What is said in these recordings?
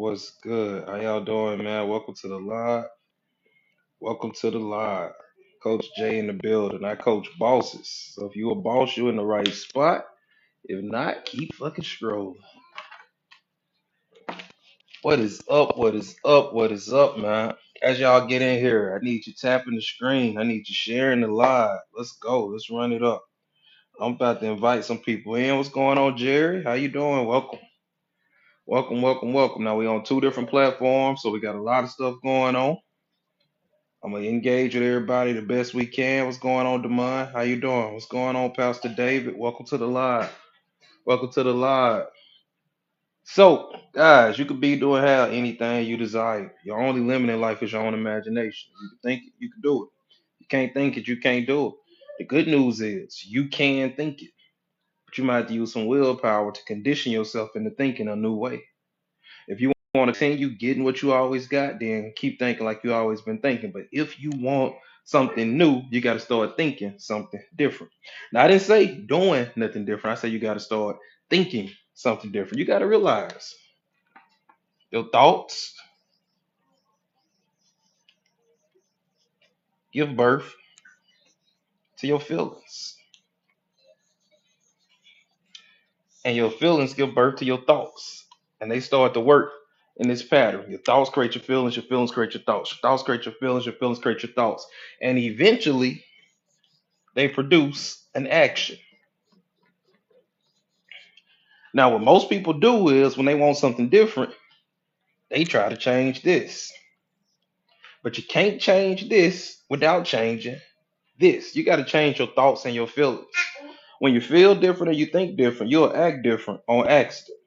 What's good? How y'all doing, man? Welcome to the live. Welcome to the live. Coach Jay in the building. I coach bosses. So if you a boss, you in the right spot. If not, keep fucking scrolling. What is up? What is up? What is up, man? As y'all get in here, I need you tapping the screen. I need you sharing the live. Let's go. Let's run it up. I'm about to invite some people in. What's going on, Jerry? How you doing? Welcome. Welcome, welcome, welcome. Now we on two different platforms, so we got a lot of stuff going on. I'm gonna engage with everybody the best we can. What's going on, Demond? How you doing? What's going on, Pastor David? Welcome to the live. Welcome to the live. So, guys, you could be doing how anything you desire. Your only limit in life is your own imagination. You can think it, you can do it. You can't think it, you can't do it. The good news is you can think it, but you might have to use some willpower to condition yourself into thinking a new way. If you want to continue getting what you always got, then keep thinking like you always been thinking. But if you want something new, you got to start thinking something different. Now, I didn't say doing nothing different. I say you got to start thinking something different. You got to realize your thoughts give birth to your feelings, and your feelings give birth to your thoughts, and they start to work in this pattern. Your thoughts create your feelings create your thoughts create your feelings create your thoughts, and eventually they produce an action. Now, what most people do is when they want something different, they try to change this. But you can't change this without changing this. You got to change your thoughts and your feelings. When you feel different and you think different, you'll act different on accident.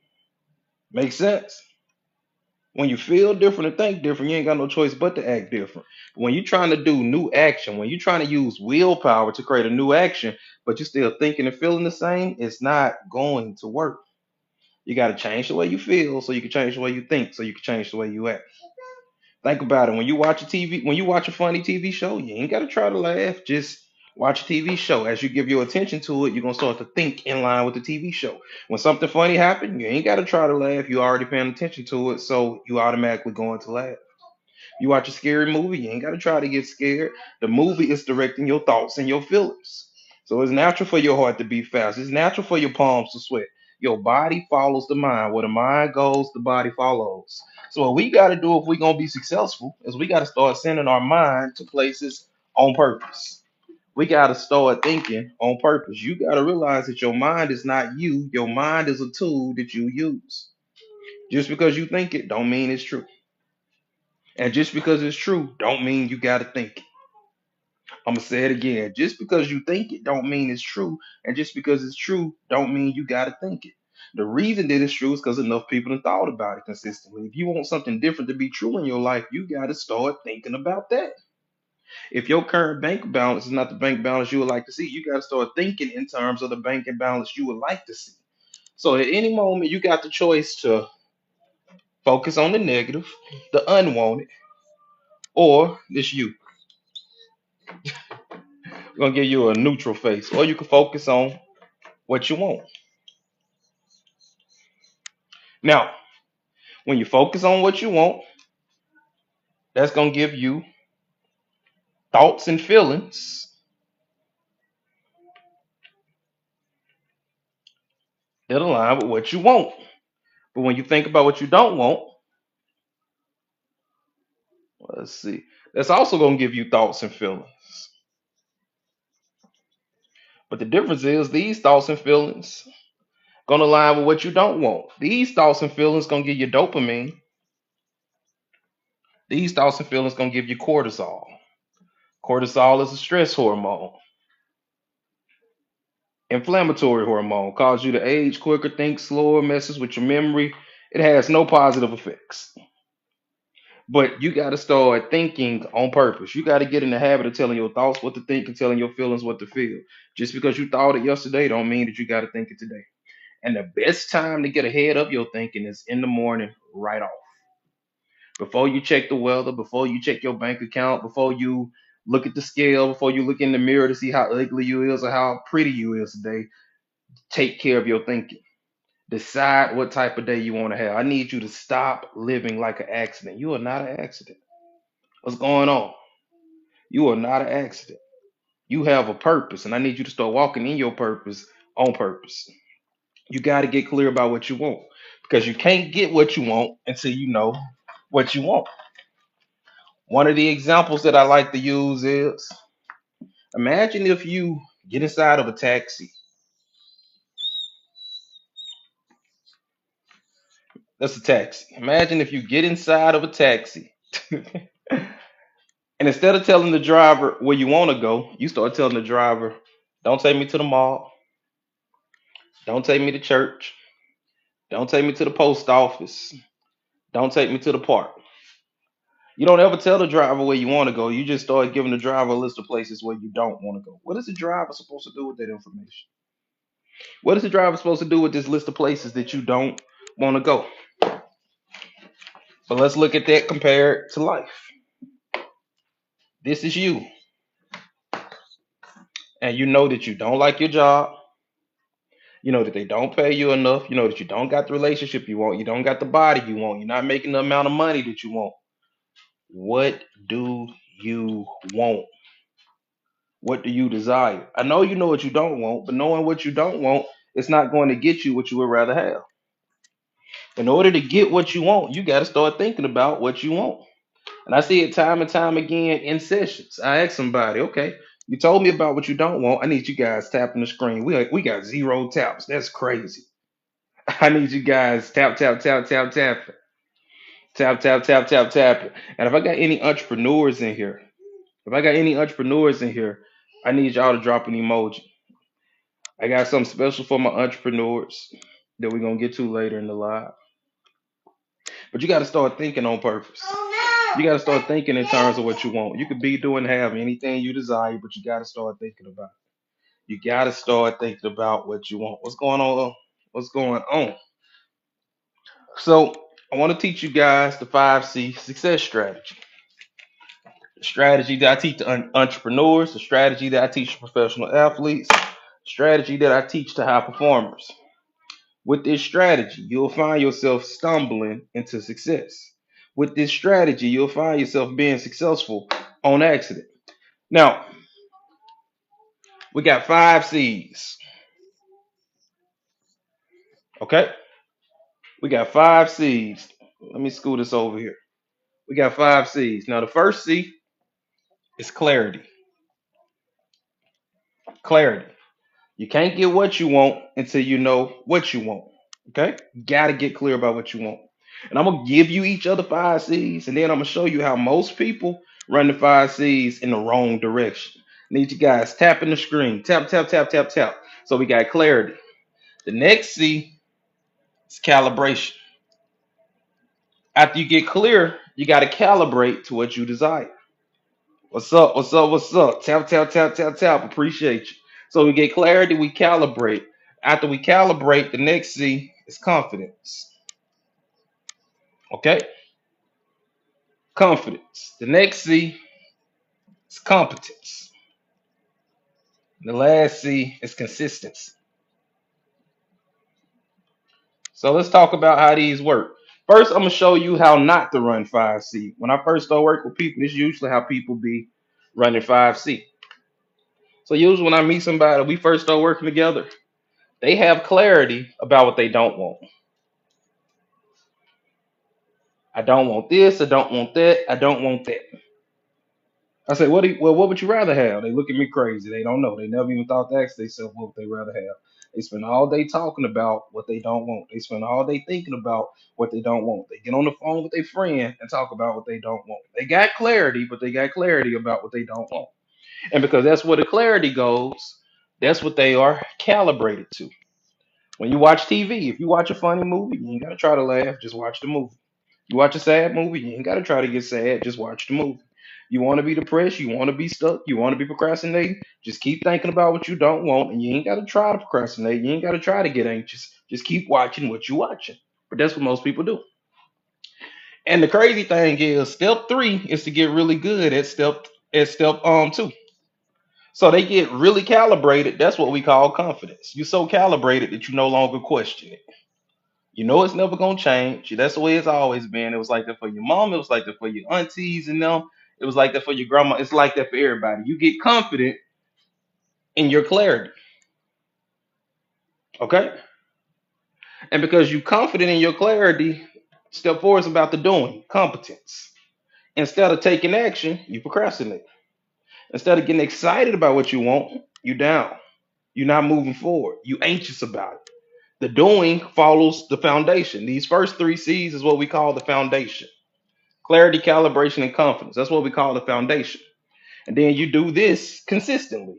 Make sense? When you feel different and think different, you ain't got no choice but to act different. But when you're trying to do new action, when you're trying to use willpower to create a new action, but you're still thinking and feeling the same, it's not going to work. You got to change the way you feel so you can change the way you think, so you can change the way you act. Think about it. When you watch a TV, when you watch a funny TV show, you ain't got to try to laugh. Just watch a TV show. As you give your attention to it, you're gonna start to think in line with the TV show. When something funny happens, you ain't got to try to laugh. You already paying attention to it, so you automatically going to laugh. You watch a scary movie, you ain't got to try to get scared. The movie is directing your thoughts and your feelings. So it's natural for your heart to beat fast. It's natural for your palms to sweat. Your body follows the mind. Where the mind goes, the body follows. So what we got to do if we're going to be successful is we got to start sending our mind to places on purpose. We got to start thinking on purpose. You got to realize that your mind is not you. Your mind is a tool that you use. Just because you think it don't mean it's true. And just because it's true, don't mean you gotta think it. I'm gonna say it again. Just because you think it, don't mean it's true. And just because it's true, don't mean you gotta think it. The reason that it's true is because enough people have thought about it consistently. If you want something different to be true in your life, you gotta start thinking about that. If your current bank balance is not the bank balance you would like to see, you gotta start thinking in terms of the bank balance you would like to see. So at any moment, you got the choice to focus on the negative, the unwanted, or this you. Gonna give you a neutral face, or you can focus on what you want. Now, when you focus on what you want, that's gonna give you thoughts and feelings that align with what you want. But when you think about what you don't want, let's see, that's also gonna give you thoughts and feelings. But the difference is these thoughts and feelings gonna align with what you don't want. These thoughts and feelings gonna give you dopamine. These thoughts and feelings gonna give you cortisol. Cortisol is a stress hormone. Inflammatory hormone causes you to age quicker, think slower, messes with your memory. It has no positive effects. But you got to start thinking on purpose. You got to get in the habit of telling your thoughts what to think and telling your feelings what to feel. Just because you thought it yesterday don't mean that you got to think it today. And the best time to get ahead of your thinking is in the morning, right off. Before you check the weather, before you check your bank account, before you look at the scale, before you look in the mirror to see how ugly you is or how pretty you is today, take care of your thinking. Decide what type of day you want to have. I need you to stop living like an accident. You are not an accident. What's going on? You are not an accident. You have a purpose, and I need you to start walking in your purpose on purpose. You got to get clear about what you want because you can't get what you want until you know what you want. One of the examples that I like to use is imagine if you get inside of a taxi. That's a taxi. Imagine if you get inside of a taxi and instead of telling the driver where you want to go, you start telling the driver, don't take me to the mall. Don't take me to church. Don't take me to the post office. Don't take me to the park. You don't ever tell the driver where you want to go. You just start giving the driver a list of places where you don't want to go. What is the driver supposed to do with that information? What is the driver supposed to do with this list of places that you don't want to go? But let's look at that compared to life. This is you, and you know that you don't like your job. You know that they don't pay you enough. You know that you don't got the relationship you want. You don't got the body you want. You're not making the amount of money that you want. What do you want? What do you desire? I know you know what you don't want, but knowing what you don't want, it's not going to get you what you would rather have. In order to get what you want, you got to start thinking about what you want. And I see it time and time again in sessions. I ask somebody, okay, you told me about what you don't want. I need you guys tapping the screen. We got 0 taps. That's crazy. I need you guys tap, tap, tap, tap, tap. Tap, tap, tap, tap, tap. And if I got any entrepreneurs in here, I need y'all to drop an emoji. I got something special for my entrepreneurs that we're gonna get to later in the live. But you gotta start thinking on purpose. You gotta start thinking in terms of what you want. You could be doing have anything you desire, but you gotta start thinking about it. You gotta start thinking about what you want. What's going on? What's going on? So I want to teach you guys the 5C success strategy. The strategy that I teach to entrepreneurs, the strategy that I teach to professional athletes, strategy that I teach to high performers. With this strategy, you'll find yourself stumbling into success. With this strategy, you'll find yourself being successful on accident. Now, we got 5 C's. Okay? We got 5 C's. Let me scoot this over here. We got 5 C's. Now, the first C is clarity. Clarity. You can't get what you want until you know what you want. Okay? Got to get clear about what you want. And I'm going to give you each of the 5 C's, and then I'm going to show you how most people run the 5 C's in the wrong direction. Need you guys tapping the screen. Tap, tap, tap, tap, tap. So we got clarity. The next C is calibration. After you get clear, you got to calibrate to what you desire. What's up? What's up? What's up? Tap, tap, tap, tap, tap. Appreciate you. So we get clarity, we calibrate. After we calibrate, the next C is confidence. Okay? Confidence. The next C is competence. The last C is consistency. So let's talk about how these work. First, I'm going to show you how not to run 5C. When I first start working with people, this is usually how people be running 5C. So usually when I meet somebody, we first start working together, they have clarity about what they don't want. I don't want this. I don't want that. I don't want that. I say, what would you rather have? They look at me crazy. They don't know. They never even thought to ask themselves what would they rather have. They spend all day talking about what they don't want. They spend all day thinking about what they don't want. They get on the phone with their friend and talk about what they don't want. They got clarity, but they got clarity about what they don't want. And because that's where the clarity goes, that's what they are calibrated to. When you watch TV, if you watch a funny movie, you ain't gotta try to laugh, just watch the movie. You watch a sad movie, you ain't gotta try to get sad, just watch the movie. You want to be depressed, you want to be stuck, you want to be procrastinating, just keep thinking about what you don't want, and you ain't gotta try to procrastinate, you ain't gotta try to get anxious. Just keep watching what you're watching. But that's what most people do. And the crazy thing is, step 3 is to get really good at step 2. So they get really calibrated. That's what we call confidence. You're so calibrated that you no longer question it. You know it's never gonna change. That's the way it's always been. It was like that for your mom. It was like that for your aunties and them. It was like that for your grandma. It's like that for everybody. You get confident in your clarity, okay? And because you confident in your clarity, step four is about the doing, competence. Instead of taking action, you procrastinate. Instead of getting excited about what you want, you down. You're not moving forward. You anxious about it. The doing follows the foundation. These first three C's is what we call the foundation. Clarity, calibration, and confidence. That's what we call the foundation. And then you do this consistently.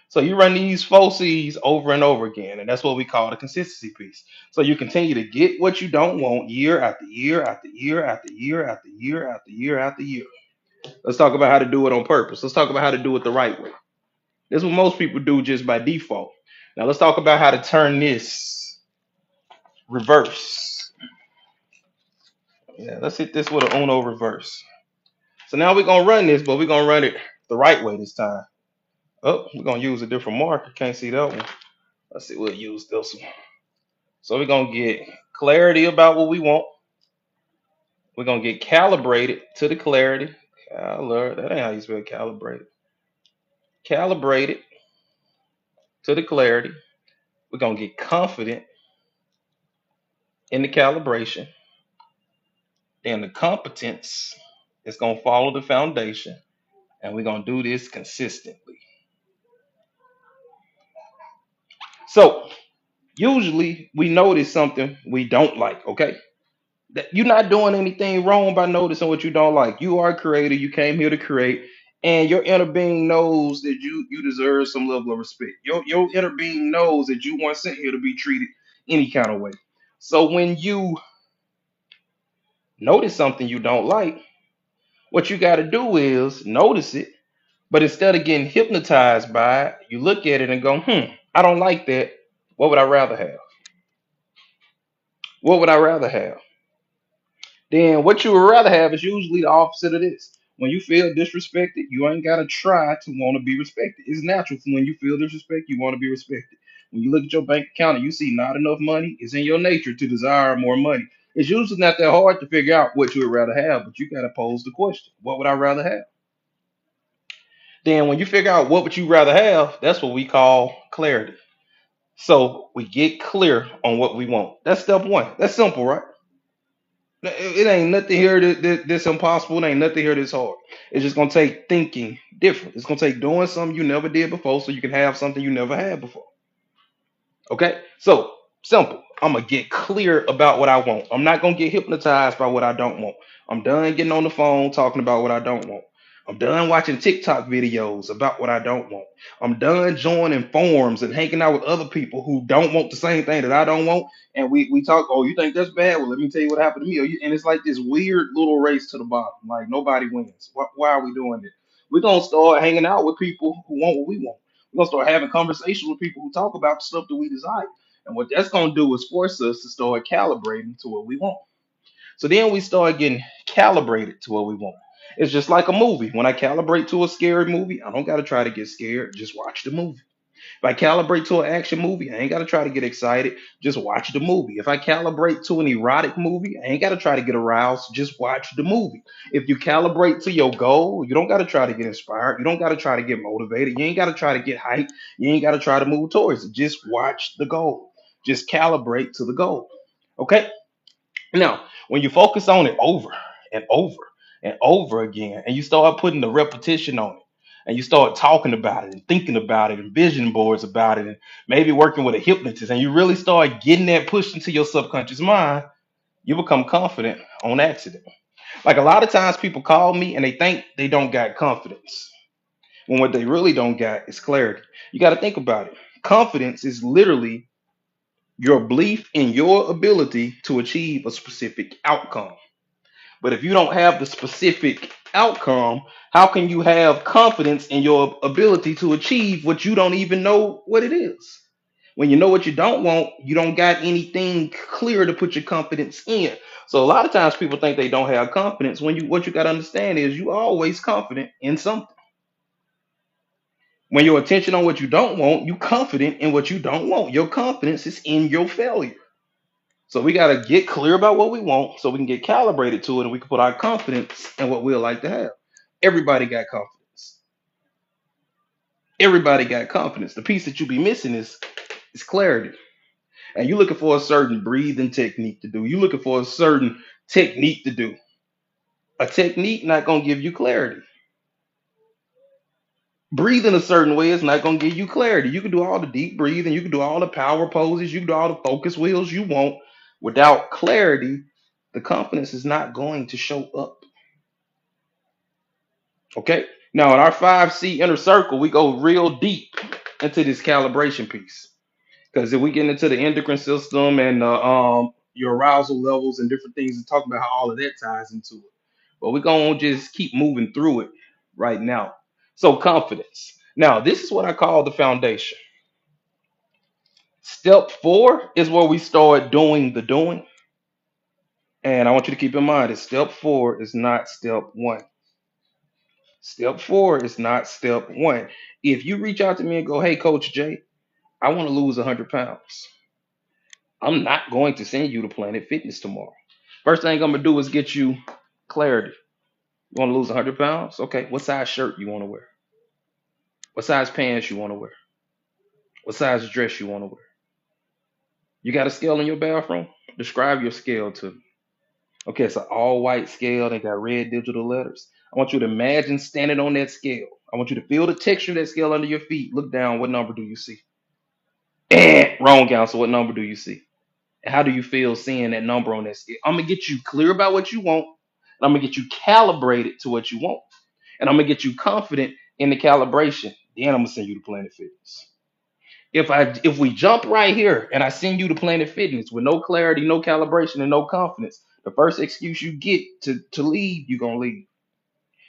So you run these four C's over and over again, and that's what we call the consistency piece. So you continue to get what you don't want year after year after year after year after year after year after year. Let's talk about how to do it on purpose. Let's talk about how to do it the right way. This is what most people do just by default. Now let's talk about how to turn this reverse. Yeah, let's hit this with an Uno reverse. So now we're gonna run this, but we're gonna run it the right way this time. Oh, we're gonna use a different marker. Can't see that one. Let's see, we'll use this one. So we're gonna get clarity about what we want. We're gonna get calibrated to the clarity. That ain't how you spell calibrated. Calibrated to the clarity. We're gonna get confident in the calibration. Then the competence is gonna follow the foundation, and we're gonna do this consistently. So usually we notice something we don't like, okay? That you're not doing anything wrong by noticing what you don't like. You are a creator. You came here to create, and your inner being knows that you deserve some level of respect. Your inner being knows that you weren't sent here to be treated any kind of way. So when you notice something you don't like, what you got to do is notice it, but instead of getting hypnotized by it, you look at it and go, I don't like that. What would I rather have? What would I rather have? Then what you would rather have is usually the opposite of this. When you feel disrespected, you ain't gotta try to want to be respected. It's natural for when you feel disrespect, you want to be respected. When you look at your bank account and you see not enough money, it's in your nature to desire more money. It's usually not that hard to figure out what you would rather have, but you gotta pose the question: what would I rather have? Then when you figure out what would you rather have, that's what we call clarity. So we get clear on what we want. That's step one. That's simple, right? It ain't nothing here that's impossible. It ain't nothing here that's hard. It's just gonna take thinking different. It's gonna take doing something you never did before, so you can have something you never had before. Okay, so simple. I'm gonna get clear about what I want. I'm not gonna get hypnotized by what I don't want. I'm done getting on the phone talking about what I don't want. I'm done watching TikTok videos about what I don't want. I'm done joining forums and hanging out with other people who don't want the same thing that I don't want. And we talk, oh, you think that's bad? Well, let me tell you what happened to me. And it's like this weird little race to the bottom. Like nobody wins. Why are we doing this? We're gonna start hanging out with people who want what we want. We're gonna start having conversations with people who talk about the stuff that we desire. And what that's gonna do is force us to start calibrating to what we want. So then we start getting calibrated to what we want. It's just like a movie. When I calibrate to a scary movie, I don't gotta try to get scared. Just watch the movie. If I calibrate to an action movie, I ain't got to try to get excited. Just watch the movie. If I calibrate to an erotic movie, I ain't got to try to get aroused. Just watch the movie. If you calibrate to your goal, you don't got to try to get inspired. You don't got to try to get motivated. You ain't got to try to get hyped. You ain't got to try to move towards it. Just watch the goal. Just calibrate to the goal. Okay? Now, when you focus on it over and over and over again, and you start putting the repetition on it, and you start talking about it and thinking about it and vision boards about it, and maybe working with a hypnotist, and you really start getting that pushed into your subconscious mind, you become confident on accident. Like a lot of times people call me and they think they don't got confidence, when what they really don't got is clarity. You got to think about it. Confidence is literally your belief in your ability to achieve a specific outcome. But if you don't have the specific outcome, how can you have confidence in your ability to achieve what you don't even know what it is? When you know what you don't want, you don't got anything clear to put your confidence in. So a lot of times people think they don't have confidence. When you what you got to understand is you always confident in something. When your attention on what you don't want, you confident in what you don't want. Your confidence is in your failure. So we got to get clear about what we want so we can get calibrated to it and we can put our confidence in what we'd like to have. Everybody got confidence. Everybody got confidence. The piece that you be missing is clarity. And you're looking for a certain breathing technique to do. You're looking for a certain technique to do. A technique not going to give you clarity. Breathing a certain way is not going to give you clarity. You can do all the deep breathing, you can do all the power poses, you can do all the focus wheels you want. Without clarity, the confidence is not going to show up. Okay. Now, in our 5C inner circle, we go real deep into this calibration piece. Because if we get into the endocrine system and your arousal levels and different things and talk about how all of that ties into it. But we're going to just keep moving through it right now. So, confidence. Now, this is what I call the foundation. Step four is where we start doing the doing. And I want you to keep in mind that step four is not step one. Step four is not step one. If you reach out to me and go, hey, Coach Jay, I want to lose 100 pounds, I'm not going to send you to Planet Fitness tomorrow. First thing I'm going to do is get you clarity. You want to lose 100 pounds? Okay. What size shirt you want to wear? What size pants you want to wear? What size dress you want to wear? You got a scale in your bathroom? Describe your scale to me. Okay, it's an all white scale. They got red digital letters. I want you to imagine standing on that scale. I want you to feel the texture of that scale under your feet. Look down. What number do you see? Wrong answer. What number do you see? And how do you feel seeing that number on that scale? I'm going to get you clear about what you want. And I'm going to get you calibrated to what you want. And I'm going to get you confident in the calibration. Then I'm going to send you to Planet Fitness. If we jump right here and I send you to Planet Fitness with no clarity, no calibration, and no confidence, the first excuse you get to leave, you're gonna leave.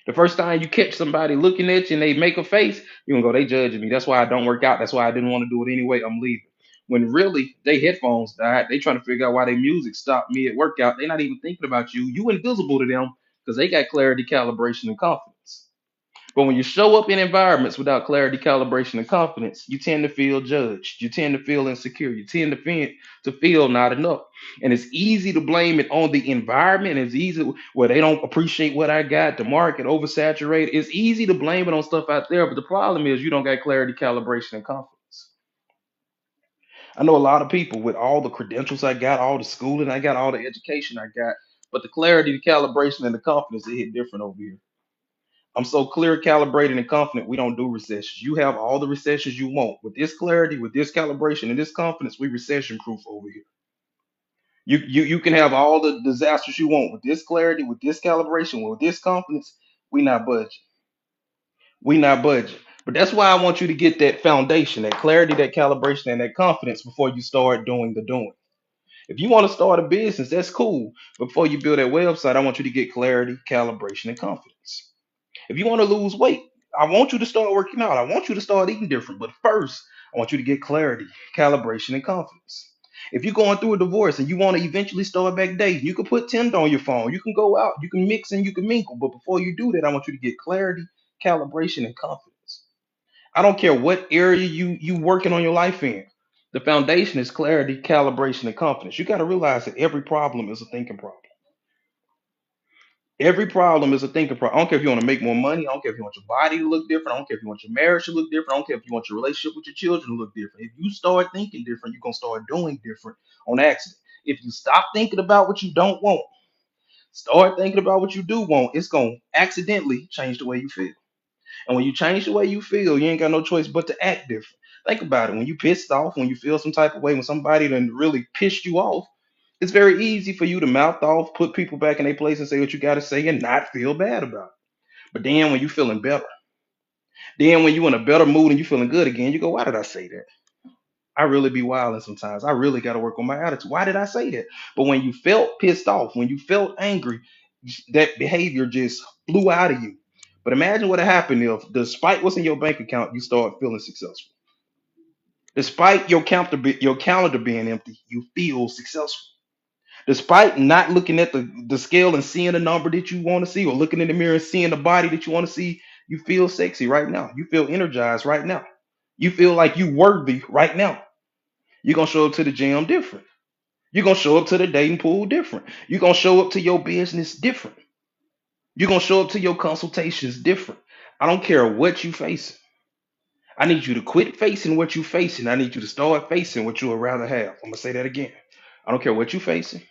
The first time you catch somebody looking at you and they make a face, you're gonna go, they judging me. That's why I don't work out. That's why I didn't want to do it anyway. I'm leaving. When really they headphones died, they trying to figure out why their music stopped mid workout. They're not even thinking about you. You invisible to them because they got clarity, calibration, and confidence. But when you show up in environments without clarity, calibration, and confidence, you tend to feel judged. You tend to feel insecure. You tend to feel not enough. And it's easy to blame it on the environment. It's easy where they don't appreciate what I got, the market oversaturated. It's easy to blame it on stuff out there. But the problem is you don't got clarity, calibration, and confidence. I know a lot of people with all the credentials I got, all the schooling I got, all the education I got, but the clarity, the calibration, and the confidence, it hit different over here. I'm so clear, calibrated, and confident we don't do recessions. You have all the recessions you want. With this clarity, with this calibration, and this confidence, we recession proof over here. You can have all the disasters you want with this clarity, with this calibration, with this confidence, we not budging. We not budging. But that's why I want you to get that foundation, that clarity, that calibration, and that confidence before you start doing the doing. If you want to start a business, that's cool. But before you build that website, I want you to get clarity, calibration, and confidence. If you want to lose weight, I want you to start working out. I want you to start eating different. But first, I want you to get clarity, calibration, and confidence. If you're going through a divorce and you want to eventually start back dating, you can put Tinder on your phone. You can go out, you can mix and you can mingle. But before you do that, I want you to get clarity, calibration, and confidence. I don't care what area you working on your life in. The foundation is clarity, calibration, and confidence. You got to realize that every problem is a thinking problem. Every problem is a thinking problem. I don't care if you want to make more money. I don't care if you want your body to look different. I don't care if you want your marriage to look different. I don't care if you want your relationship with your children to look different. If you start thinking different, you're going to start doing different on accident. If you stop thinking about what you don't want, start thinking about what you do want, it's going to accidentally change the way you feel. And when you change the way you feel, you ain't got no choice but to act different. Think about it. When you pissed off, when you feel some type of way, when somebody done really pissed you off, it's very easy for you to mouth off, put people back in their place and say what you got to say and not feel bad about it. But then when you feeling better, then when you in a better mood and you feeling good again, you go, why did I say that? I really be wilding sometimes. I really got to work on my attitude. Why did I say that? But when you felt pissed off, when you felt angry, that behavior just flew out of you. But imagine what happened if, despite what's in your bank account, you start feeling successful. Despite your calendar being empty, you feel successful. Despite not looking at the scale and seeing the number that you want to see, or looking in the mirror and seeing the body that you want to see, you feel sexy right now. You feel energized right now. You feel like you worthy right now. You're gonna show up to the gym different. You're gonna show up to the dating pool different. You're gonna show up to your business different. You're gonna show up to your consultations different. I don't care what you facing. I need you to quit facing what you facing. I need you to start facing what you would rather have. I'm gonna say that again. I don't care what you facing.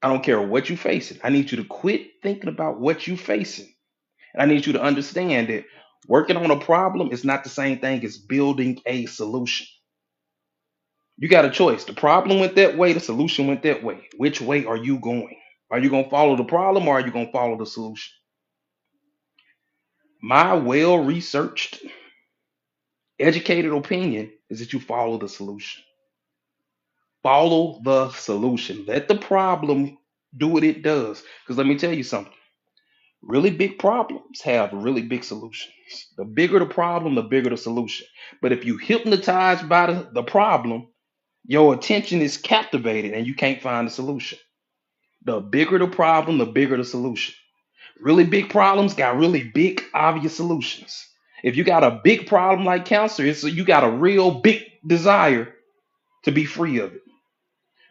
I don't care what you facing. I need you to quit thinking about what you facing. And I need you to understand that working on a problem is not the same thing as building a solution. You got a choice. The problem went that way, the solution went that way. Which way are you going? Are you going to follow the problem or are you going to follow the solution? My well researched, educated opinion is that you follow the solution. Follow the solution. Let the problem do what it does. Because let me tell you something, really big problems have really big solutions. The bigger the problem, the bigger the solution. But if you hypnotized by the problem, your attention is captivated and you can't find the solution. The bigger the problem, the bigger the solution. Really big problems got really big, obvious solutions. If you got a big problem like cancer, you got a real big desire to be free of it.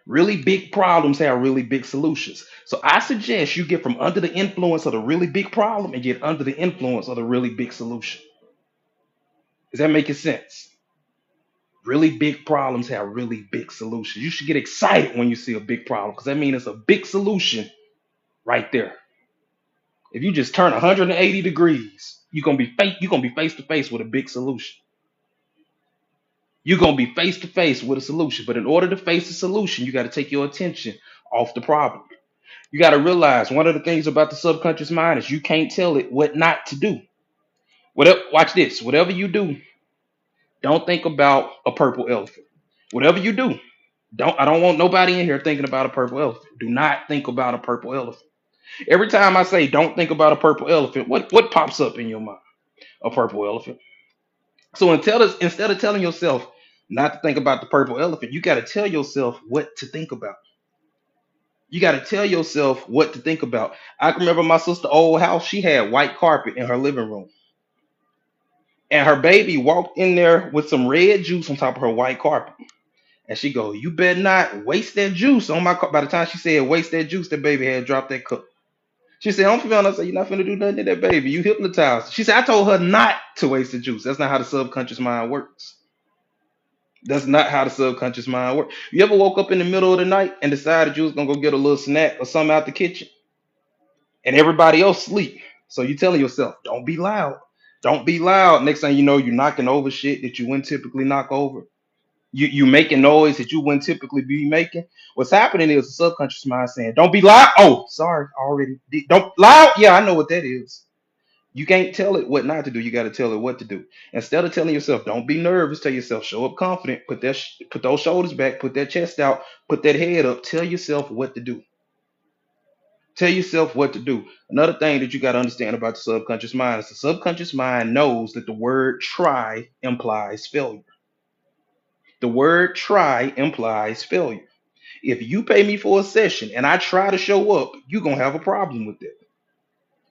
Really big problems have really big solutions. So I suggest you get from under the influence of the really big problem and get under the influence of the really big solution. Is that making sense? Really big problems have really big solutions. You should get excited when you see a big problem because that means it's a big solution right there. If you just turn 180 degrees, you're gonna be face to face with a big solution. You're gonna be face to face with a solution. But in order to face the solution, you got to take your attention off the problem. You got to realize one of the things about the subconscious mind is you can't tell it what not to do. Whatever, watch this. Whatever you do, don't think about a purple elephant. Whatever you do, I don't want nobody in here thinking about a purple elephant. Do not think about a purple elephant. Every time I say don't think about a purple elephant, what pops up in your mind? A purple elephant. So instead of telling yourself not to think about the purple elephant, you got to tell yourself what to think about. You got to tell yourself what to think about. I can remember my sister' old house. She had white carpet in her living room, and her baby walked in there with some red juice on top of her white carpet. And she go, "You better not waste that juice on my." By the time she said waste that juice, that baby had dropped that cup. She said, "I'm feeling." I said, "You're not finna do nothing to that baby. You hypnotized." She said, "I told her not to waste the juice." That's not how the subconscious mind works. That's not how the subconscious mind works. You ever woke up in the middle of the night and decided you was gonna go get a little snack or something out the kitchen, and everybody else sleep? So you telling yourself, "Don't be loud. Don't be loud." Next thing you know, you're knocking over shit that you wouldn't typically knock over. You making noise that you wouldn't typically be making. What's happening is the subconscious mind saying, "Don't be loud." Oh, sorry, already. Don't loud. Yeah, I know what that is. You can't tell it what not to do. You got to tell it what to do. Instead of telling yourself, "Don't be nervous," tell yourself, "Show up confident." Put those shoulders back. Put that chest out. Put that head up. Tell yourself what to do. Tell yourself what to do. Another thing that you got to understand about the subconscious mind is the subconscious mind knows that the word try implies failure. The word try implies failure. If you pay me for a session and I try to show up, you're gonna have a problem with it.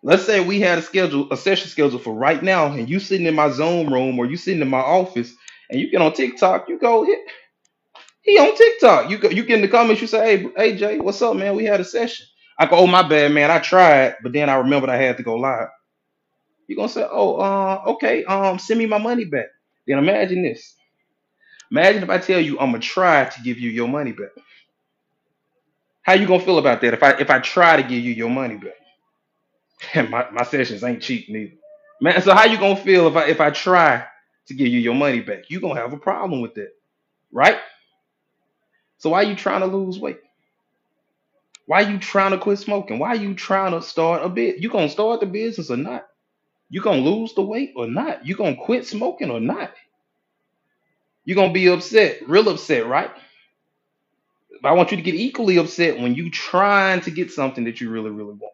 Let's say we had a session scheduled for right now, and you sitting in my Zoom room or you sitting in my office, and you get on TikTok, you go, he on TikTok. You get in the comments, you say, hey Jay, what's up, man? We had a session. I go, oh my bad, man. I tried, but then I remembered I had to go live. You're gonna say, oh, okay, send me my money back. Then imagine this. Imagine if I tell you I'm gonna try to give you your money back. How you gonna feel about that if I try to give you your money back? And my sessions ain't cheap neither. Man, so how you gonna feel if I try to give you your money back? You gonna have a problem with that, right? So why you trying to lose weight? Why you trying to quit smoking? Why you trying to start a bit? You gonna start the business or not? You gonna lose the weight or not? You gonna quit smoking or not? You gonna be upset, real upset, right? But I want you to get equally upset when you trying to get something that you really, really want.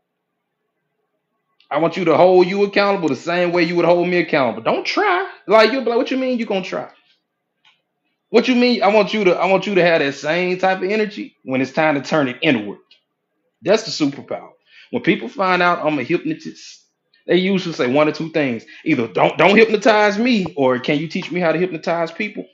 I want you to hold you accountable the same way you would hold me accountable. Don't try. Like you'll be like, what you mean you gonna try? What you mean? I want you to have that same type of energy when it's time to turn it inward. That's the superpower. When people find out I'm a hypnotist, they usually say one or two things. Either don't hypnotize me, or can you teach me how to hypnotize people?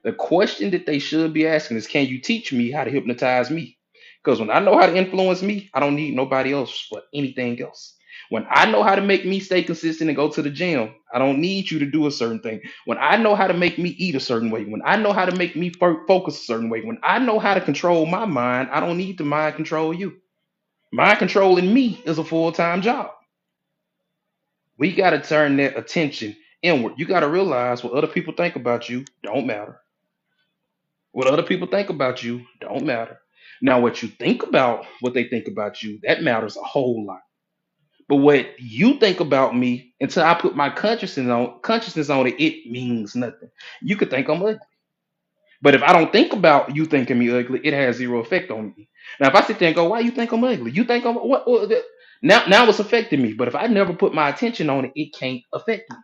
The question that they should be asking is, can you teach me how to hypnotize me? Because when I know how to influence me, I don't need nobody else for anything else. When I know how to make me stay consistent and go to the gym, I don't need you to do a certain thing. When I know how to make me eat a certain way, when I know how to make me focus a certain way, when I know how to control my mind, I don't need to mind control you. Mind controlling me is a full-time job. We got to turn that attention inward. You got to realize what other people think about you don't matter. What other people think about you don't matter. Now, what you think about what they think about you, that matters a whole lot. But what you think about me, until I put my consciousness on it, it means nothing. You could think I'm ugly. But if I don't think about you thinking me ugly, it has zero effect on me. Now, if I sit there and go, why you think I'm ugly? You think I'm now it's affecting me. But if I never put my attention on it, it can't affect me.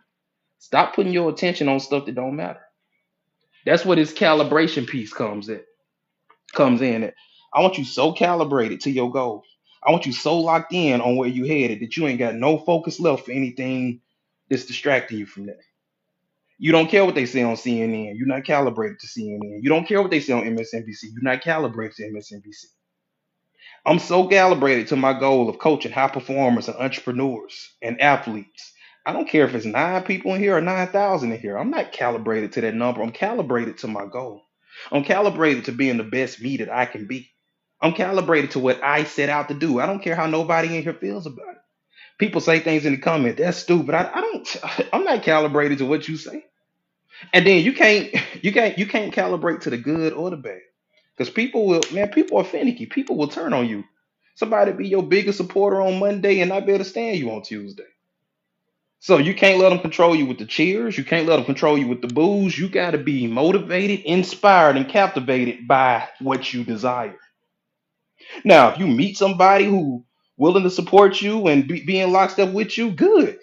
Stop putting your attention on stuff that don't matter. That's where this calibration piece comes in at. I want you so calibrated to your goal. I want you so locked in on where you headed that you ain't got no focus left for anything that's distracting you from that. You don't care what they say on CNN. You're not calibrated to CNN. You don't care what they say on MSNBC. You're not calibrated to MSNBC. I'm so calibrated to my goal of coaching high performers and entrepreneurs and athletes. I don't care if it's 9 people in here or 9,000 in here. I'm not calibrated to that number. I'm calibrated to my goal. I'm calibrated to being the best me that I can be. I'm calibrated to what I set out to do. I don't care how nobody in here feels about it. People say things in the comment. That's stupid. I don't. I'm not calibrated to what you say. And then you can't calibrate to the good or the bad. Because people are finicky. People will turn on you. Somebody be your biggest supporter on Monday and not be able to stand you on Tuesday. So you can't let them control you with the cheers. You can't let them control you with the boos. You got to be motivated, inspired, and captivated by what you desire. Now, if you meet somebody who willing to support you and be in lockstep with you, good.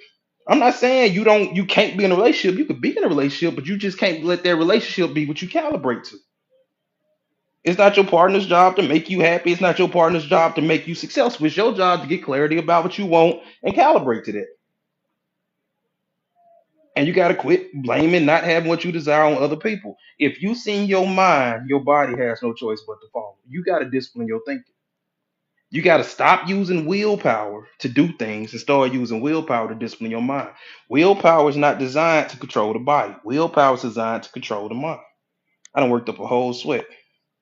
I'm not saying you can't be in a relationship. You could be in a relationship, but you just can't let that relationship be what you calibrate to. It's not your partner's job to make you happy. It's not your partner's job to make you successful. It's your job to get clarity about what you want and calibrate to that. And you got to quit blaming not having what you desire on other people. If you sing your mind, your body has no choice but to follow. You got to discipline your thinking. You got to stop using willpower to do things and start using willpower to discipline your mind. Willpower is not designed to control the body. Willpower is designed to control the mind. I done worked up a whole sweat.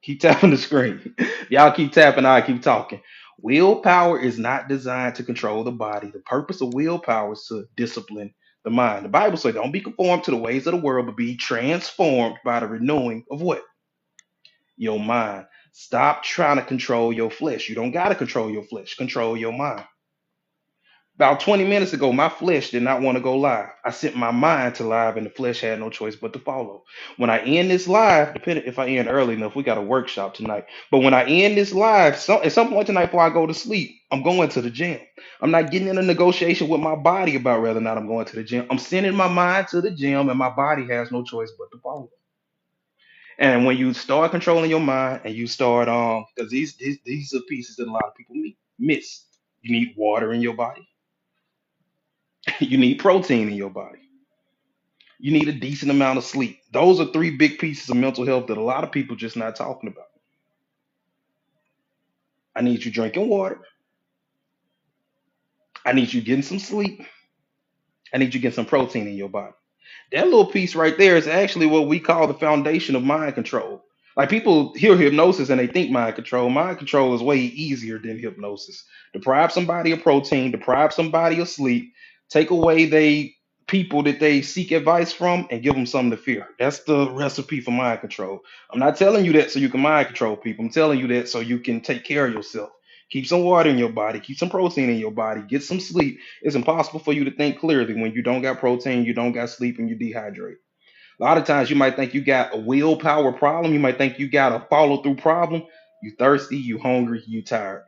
Keep tapping the screen. Y'all keep tapping, I keep talking. Willpower is not designed to control the body. The purpose of willpower is to discipline the mind. The Bible says, don't be conformed to the ways of the world, but be transformed by the renewing of what? Your mind. Stop trying to control your flesh. You don't got to control your flesh. Control your mind. About 20 minutes ago, my flesh did not want to go live. I sent my mind to live, and the flesh had no choice but to follow. When I end this live, depending if I end early enough, we got a workshop tonight. But when I end this live, at some point tonight before I go to sleep, I'm going to the gym. I'm not getting in a negotiation with my body about whether or not I'm going to the gym. I'm sending my mind to the gym, and my body has no choice but to follow. And when you start controlling your mind, and you start because these are pieces that a lot of people miss. You need water in your body. You need protein in your body. You need a decent amount of sleep. Those are 3 big pieces of mental health that a lot of people just not talking about. I need you drinking water. I need you getting some sleep. I need you getting some protein in your body. That little piece right there is actually what we call the foundation of mind control. Like people hear hypnosis and they think mind control. Mind control is way easier than hypnosis. Deprive somebody of protein, deprive somebody of sleep, take away they people that they seek advice from and give them something to fear. That's the recipe for mind control. I'm not telling you that so you can mind control people. I'm telling you that so you can take care of yourself. Keep some water in your body, keep some protein in your body, get some sleep. It's impossible for you to think clearly when you don't got protein, you don't got sleep, and you dehydrate. A lot of times you might think you got a willpower problem. You might think you got a follow through problem. You thirsty, you hungry, you tired.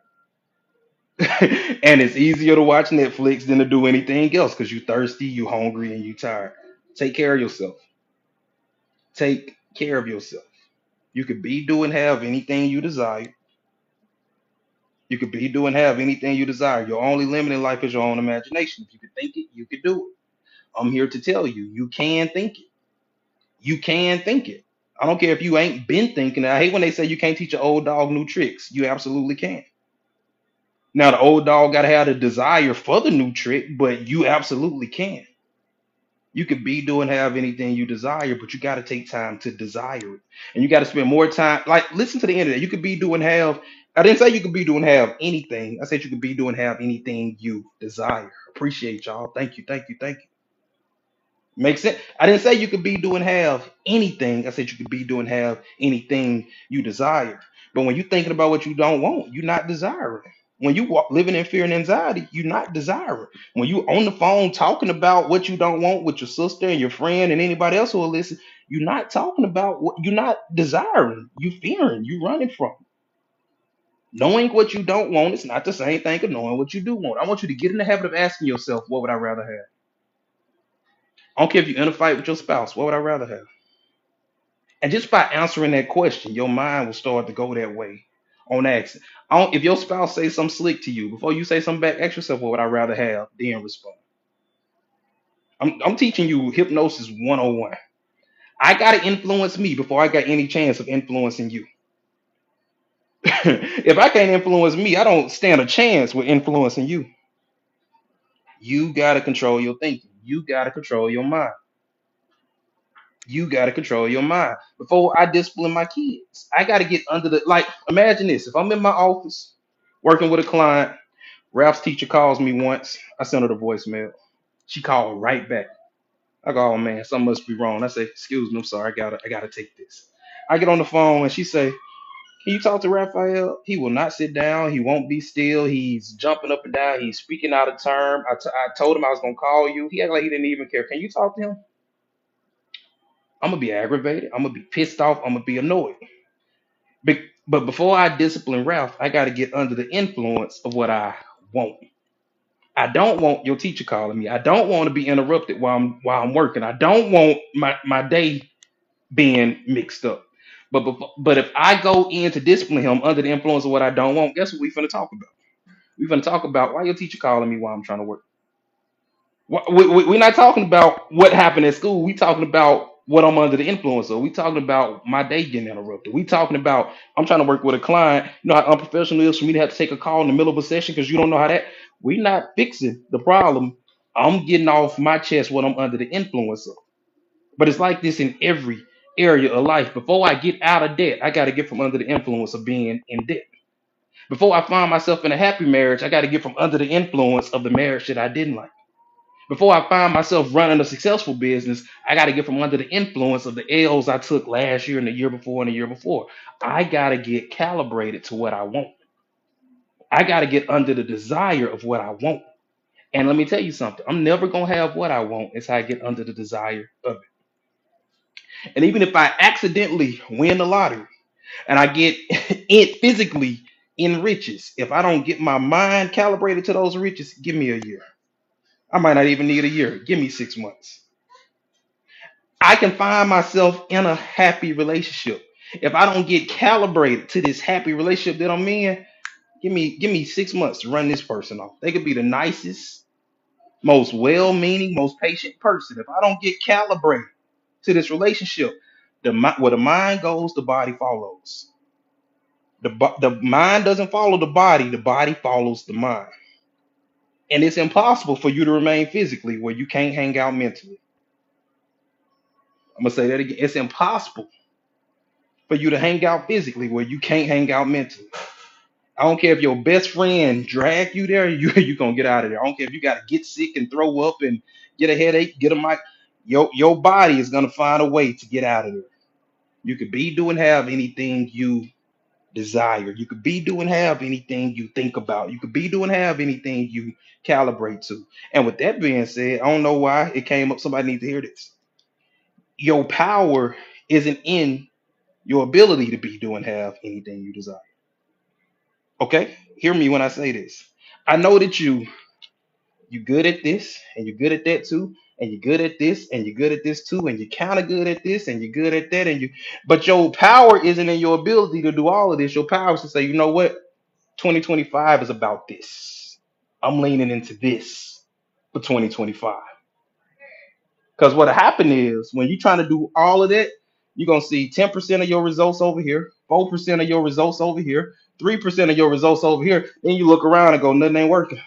And it's easier to watch Netflix than to do anything else because you thirsty, you hungry, and you tired. Take care of yourself. Take care of yourself. You could be, do, and have anything you desire. You could be, do, and have anything you desire. Your only limit in life is your own imagination. If you could think it, you could do it. I'm here to tell you, you can think it. You can think it. I don't care if you ain't been thinking. I hate when they say you can't teach an old dog new tricks. You absolutely can. Now the old dog gotta have the desire for the new trick, but you absolutely can. You could be doing have anything you desire, but you got to take time to desire it. And you got to spend more time. Like, listen to the end of that. You could be doing have, I didn't say you could be doing have anything. I said you could be doing have anything you desire. Appreciate y'all. Thank you. Thank you. Thank you. Makes sense. I didn't say you could be doing have anything. I said you could be doing have anything you desire. But when you're thinking about what you don't want, you're not desiring. When you living in fear and anxiety, you're not desiring. When you on the phone talking about what you don't want with your sister and your friend and anybody else who will listen, you're not talking about what you're not desiring. You fearing. You running from. Knowing what you don't want is not the same thing as knowing what you do want. I want you to get in the habit of asking yourself, what would I rather have? I don't care if you're in a fight with your spouse. What would I rather have? And just by answering that question, your mind will start to go that way on accident. If your spouse says something slick to you, before you say something back, ask yourself, what would I rather have? Then respond. I'm teaching you hypnosis 101. I got to influence me before I got any chance of influencing you. If I can't influence me, I don't stand a chance with influencing you. You got to control your thinking. You got to control your mind. You got to control your mind. Before I discipline my kids, I got to get under the, like, imagine this. If I'm in my office working with a client, Ralph's teacher calls me once. I sent her the voicemail. She called right back. I go, oh man, something must be wrong. I say, excuse me, I'm sorry, I gotta take this. I get on the phone and she say, can you talk to Raphael? He will not sit down. He won't be still. He's jumping up and down. He's speaking out of term. I told him I was gonna call you. He acted like he didn't even care. Can you talk to him? I'm gonna be aggravated. I'm gonna be pissed off. I'm gonna be annoyed. But before I discipline Ralph, I got to get under the influence of what I want. I don't want your teacher calling me. I don't want to be interrupted while I'm working. I don't want my day being mixed up. But if I go in to discipline him under the influence of what I don't want, guess what we finna talk about? We finna talk about why your teacher calling me while I'm trying to work. We're not talking about what happened at school. We talking about what I'm under the influence of. We talking about my day getting interrupted. We talking about I'm trying to work with a client. You know how unprofessional it is for me to have to take a call in the middle of a session because you don't know how that. We're not fixing the problem. I'm getting off my chest what I'm under the influence of. But it's like this in every area of life. Before I get out of debt, I got to get from under the influence of being in debt. Before I find myself in a happy marriage, I got to get from under the influence of the marriage that I didn't like. Before I find myself running a successful business, I got to get from under the influence of the L's I took last year and the year before and the year before. I got to get calibrated to what I want. I got to get under the desire of what I want. And let me tell you something. I'm never going to have what I want until I get under the desire of it. And even if I accidentally win the lottery and I get it physically in riches, if I don't get my mind calibrated to those riches, give me a year. I might not even need a year. Give me 6 months. I can find myself in a happy relationship. If I don't get calibrated to this happy relationship that I'm in, give me 6 months to run this person off. They could be the nicest, most well-meaning, most patient person. If I don't get calibrated to this relationship, where the mind goes, the body follows. The mind doesn't follow the body follows the mind. And it's impossible for you to remain physically where you can't hang out mentally. I'm gonna say that again. It's impossible for you to hang out physically where you can't hang out mentally. I don't care if your best friend drag you there, you gonna get out of there. I don't care if you gotta get sick and throw up and get a headache, get a mic. Your body is gonna find a way to get out of there. You could be doing have anything you desire. You could be doing have anything you think about. You could be doing have anything you calibrate to. And with that being said, I don't know why it came up. Somebody needs to hear this. Your power isn't in your ability to be doing have anything you desire. Okay, hear me when I say this. I know that you good at this and you're good at that too, and you're good at this and you're good at this too, and you're kind of good at this and you're good at that, but your power isn't in your ability to do all of this. Your power is to say, you know what, 2025 is about this. I'm leaning into this for 2025. Because what happened is when you're trying to do all of that, You're gonna see 10% of your results over here, 4% of your results over here, 3% of your results over here. Then you look around and go, nothing ain't working.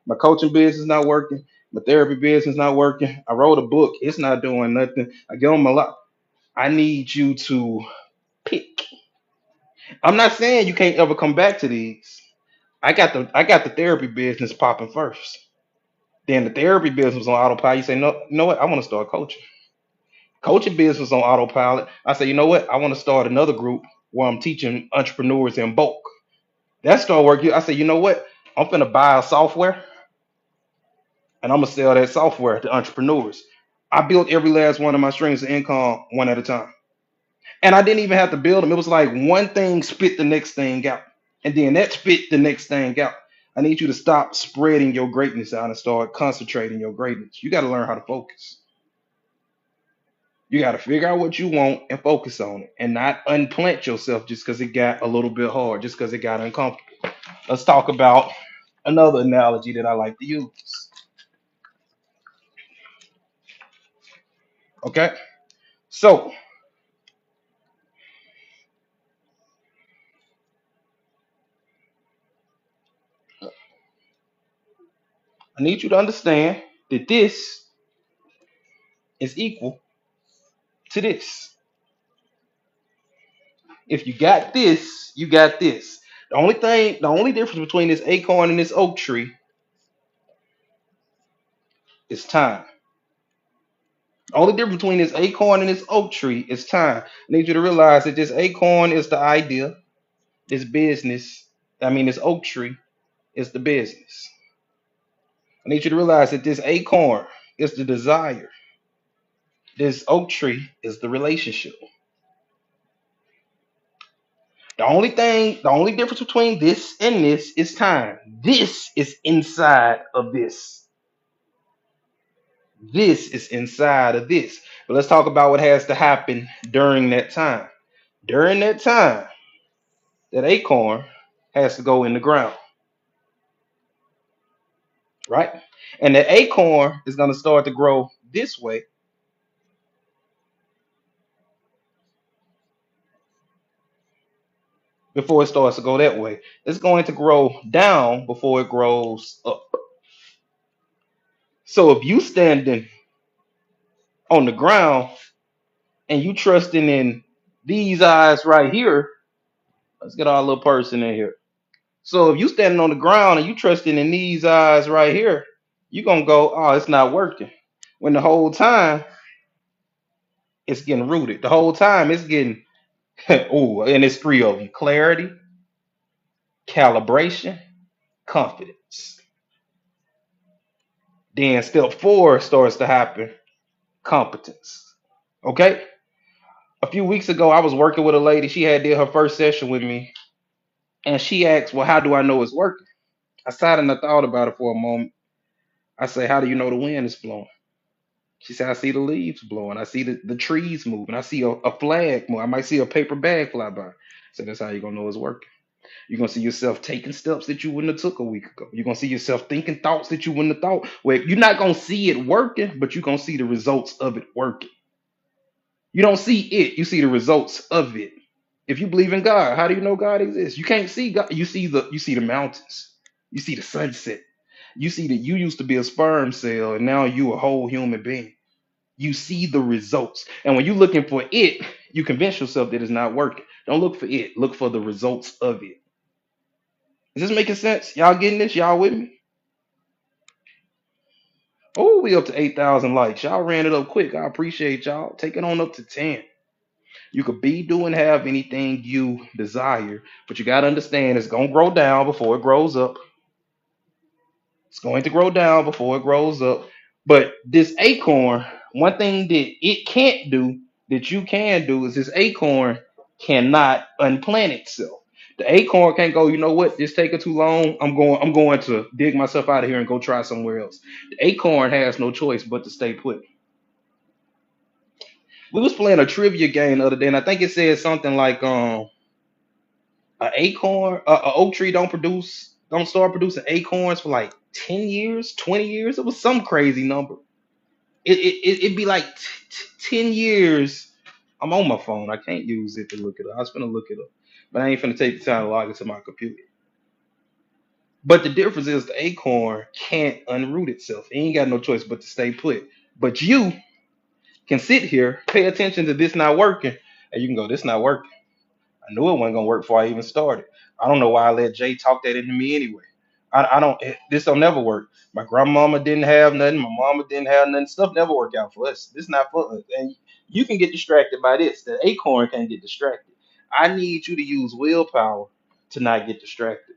My coaching business not working. My therapy business not working. I wrote a book, it's not doing nothing. I get on my lot. I need you to pick. I'm not saying you can't ever come back to these. I got the therapy business popping first. Then the therapy business was on autopilot. You say, no, you know what? I want to start coaching. Coaching business on autopilot. I say, you know what? I want to start another group where I'm teaching entrepreneurs in bulk. That start working. I say, you know what? I'm finna buy a software and I'm gonna sell that software to entrepreneurs. I built every last one of my streams of income one at a time. And I didn't even have to build them. It was like one thing spit the next thing out. And then that spit the next thing out. I need you to stop spreading your greatness out and start concentrating your greatness. You got to learn how to focus. You got to figure out what you want and focus on it and not unplant yourself just because it got a little bit hard, just because it got uncomfortable. Let's talk about another analogy that I like to use. Okay. So I need you to understand that this is equal to this. If you got this, you got this. The only difference between this acorn and this oak tree is time. The only difference between this acorn and this oak tree is time. I need you to realize that this acorn is the idea, this business, this oak tree is the business. I need you to realize that this acorn is the desire. This oak tree is the relationship. The only difference between this and this is time. This is inside of this. This is inside of this. But let's talk about what has to happen during that time. During that time, that acorn has to go in the ground, right? And the acorn is going to start to grow this way before it starts to go that way. It's going to grow down before it grows up. So if you standing on the ground and you trusting in these eyes right here, let's get our little person in here. So if you standing on the ground and you trusting in these eyes right here, you're gonna go, oh, it's not working. When the whole time it's getting rooted. The whole time it's getting oh, and it's three of them: clarity, calibration, confidence. Then step four starts to happen: competence. Okay. A few weeks ago, I was working with a lady. She had did her first session with me, and she asked, "Well, how do I know it's working?" I sat and I thought about it for a moment. I say, "How do you know the wind is blowing?" She said, I see the leaves blowing. I see the trees moving. I see a flag move. I might see a paper bag fly by. So that's how you're going to know it's working. You're going to see yourself taking steps that you wouldn't have took a week ago. You're going to see yourself thinking thoughts that you wouldn't have thought. Well, you're not going to see it working, but you're going to see the results of it working. You don't see it. You see the results of it. If you believe in God, how do you know God exists? You can't see God. You see the mountains. You see the sunset. You see that you used to be a sperm cell and now you a whole human being. You see the results. And when you're looking for it, you convince yourself that it's not working. Don't look for it. Look for the results of it. Is this making sense? Y'all getting this? Y'all with me? Oh, we up to 8,000 likes. Y'all ran it up quick. I appreciate y'all. Take it on up to 10. You could be, do, and have anything you desire, but you got to understand it's going to grow down before it grows up. It's going to grow down before it grows up. But this acorn, one thing that it can't do that you can do is this acorn cannot unplant itself. The acorn can't go, you know what, this taking too long. I'm going to dig myself out of here and go try somewhere else. The acorn has no choice but to stay put. We was playing a trivia game the other day, and I think it said something like a oak tree don't start producing acorns for like 10 years, 20 years. It was some crazy number. It'd be like 10 years I'm on my phone. I can't use it to look it up. I was finna look it up, but I ain't finna take the time to log into my computer. But the difference is the acorn can't unroot itself. It ain't got no choice but to stay put. But you can sit here, pay attention to this not working, and you can go, this not working. I knew it wasn't gonna work before I even started. I don't know why I let Jay talk that into me anyway. I don't. This don't never work. My grandmama didn't have nothing. My mama didn't have nothing. Stuff never work out for us. This not for us. And you can get distracted by this. The acorn can't get distracted. I need you to use willpower to not get distracted.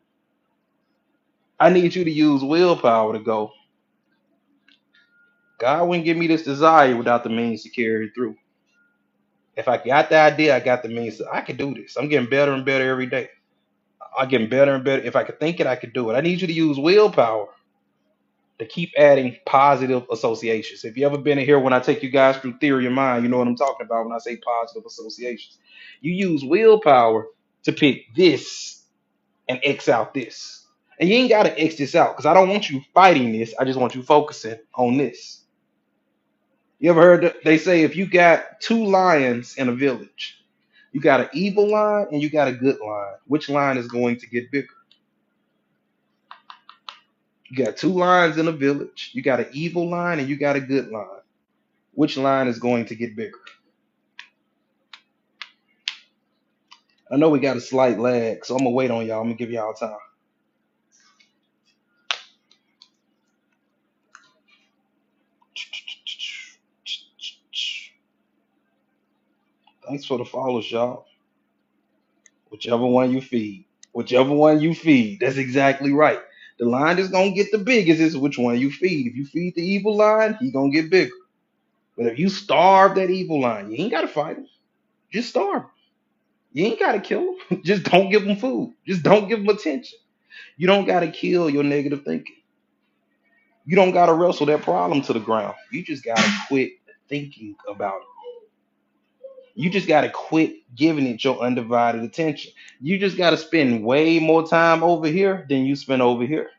I need you to use willpower to go. God wouldn't give me this desire without the means to carry it through. If I got the idea, I got the means. I can do this. I'm getting better and better every day. I'm getting better and better. If I could think it, I could do it. I need you to use willpower to keep adding positive associations. If you ever been in here when I take you guys through theory of mind, you know what I'm talking about when I say positive associations. You use willpower to pick this and X out this. And you ain't got to X this out because I don't want you fighting this. I just want you focusing on this. You ever heard they say if you got two lions in a village, you got an evil lion and you got a good lion. Which lion is going to get bigger? You got two lions in a village. You got an evil lion and you got a good lion. Which line is going to get bigger? I know we got a slight lag, so I'm gonna wait on y'all. I'm gonna give y'all time. Thanks for the follows, y'all. Whichever one you feed. Whichever one you feed. That's exactly right. The line that's gonna get the biggest is which one you feed. If you feed the evil line, he gonna get bigger. But if you starve that evil line, you ain't gotta fight him. Just starve him. You ain't gotta kill him. Just don't give him food. Just don't give him attention. You don't gotta kill your negative thinking. You don't gotta wrestle that problem to the ground. You just gotta quit thinking about it. You just got to quit giving it your undivided attention. You just got to spend way more time over here than you spend over here.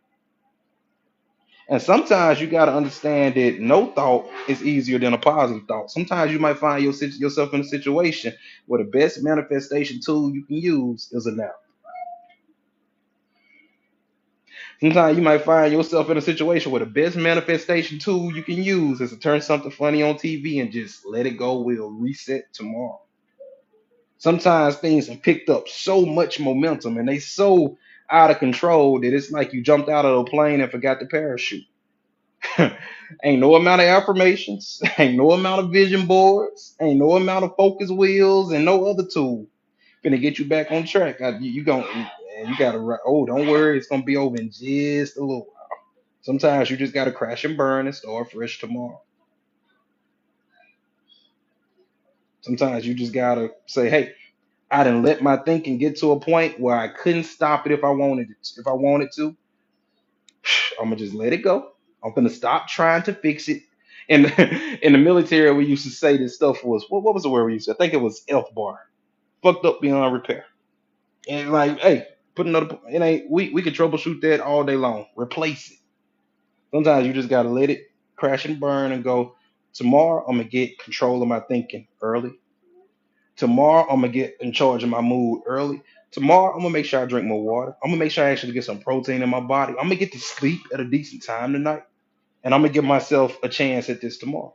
And sometimes you got to understand that no thought is easier than a positive thought. Sometimes you might find yourself in a situation where the best manifestation tool you can use is a nap. Sometimes you might find yourself in a situation where the best manifestation tool you can use is to turn something funny on TV and just let it go. We'll reset tomorrow. Sometimes things have picked up so much momentum and they so out of control that it's like you jumped out of a plane and forgot the parachute. Ain't no amount of affirmations, ain't no amount of vision boards, ain't no amount of focus wheels, and no other tool gonna get you back on track. You gotta. Oh, don't worry, it's gonna be over in just a little while. Sometimes you just gotta crash and burn and start fresh tomorrow. Sometimes you just gotta say, hey, I didn't let my thinking get to a point where I couldn't stop it if I wanted it. If I wanted to, I'm gonna just let it go. I'm gonna stop trying to fix it. And in the military, we used to say this stuff was what was the word we used to? I think it was F bar, fucked up beyond repair. And like, hey, put another. It ain't. We can troubleshoot that all day long. Replace it. Sometimes you just gotta let it crash and burn and go. Tomorrow, I'm gonna get control of my thinking early. Tomorrow, I'm gonna get in charge of my mood early. Tomorrow, I'm gonna make sure I drink more water. I'm gonna make sure I actually get some protein in my body. I'm gonna get to sleep at a decent time tonight, and I'm gonna give myself a chance at this tomorrow.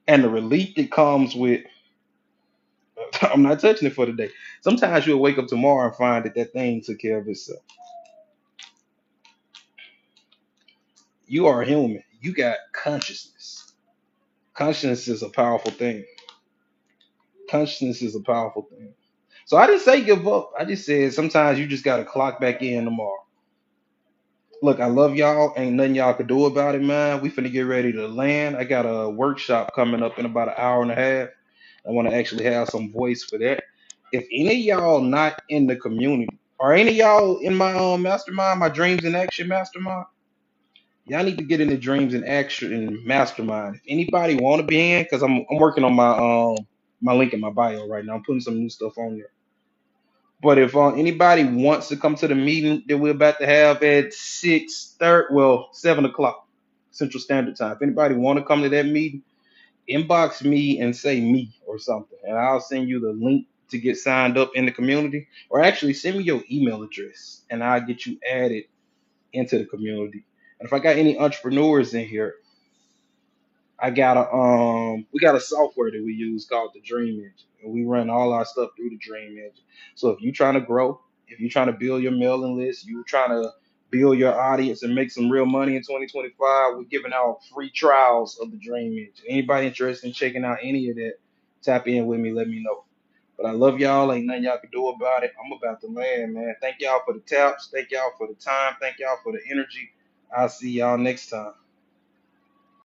And the relief that comes with, I'm not touching it for today. Sometimes you'll wake up tomorrow and find that that thing took care of itself. You are a human. You got consciousness. Consciousness is a powerful thing. Consciousness is a powerful thing. So I didn't say give up. I just said sometimes you just gotta clock back in tomorrow. Look, I love y'all. Ain't nothing y'all could do about it, man. We finna get ready to land. I got a workshop coming up in about an hour and a half. I want to actually have some voice for that. If any of y'all not in the community, or any of y'all in my mastermind, my dreams in action mastermind, y'all need to get in the dreams in action mastermind. If anybody want to be in, because I'm working on my link in my bio right now. I'm putting some new stuff on there. But if anybody wants to come to the meeting that we're about to have at 6:30, well, 7 o'clock Central Standard Time. If anybody want to come to that meeting, inbox me and say me or something, and I'll send you the link to get signed up in the community. Or actually, send me your email address, and I'll get you added into the community. And if I got any entrepreneurs in here, I got a we got a software that we use called the Dream Engine, and we run all our stuff through the Dream Engine. So if you're trying to grow, if you're trying to build your mailing list, you're trying to build your audience and make some real money in 2025, we're giving out free trials of the Dream Engine. Anybody interested in checking out any of that, tap in with me, let me know. But I love y'all. Ain't nothing y'all can do about it. I'm about to land, man. Thank y'all for the taps. Thank y'all for the time. Thank y'all for the energy. I'll see y'all next time.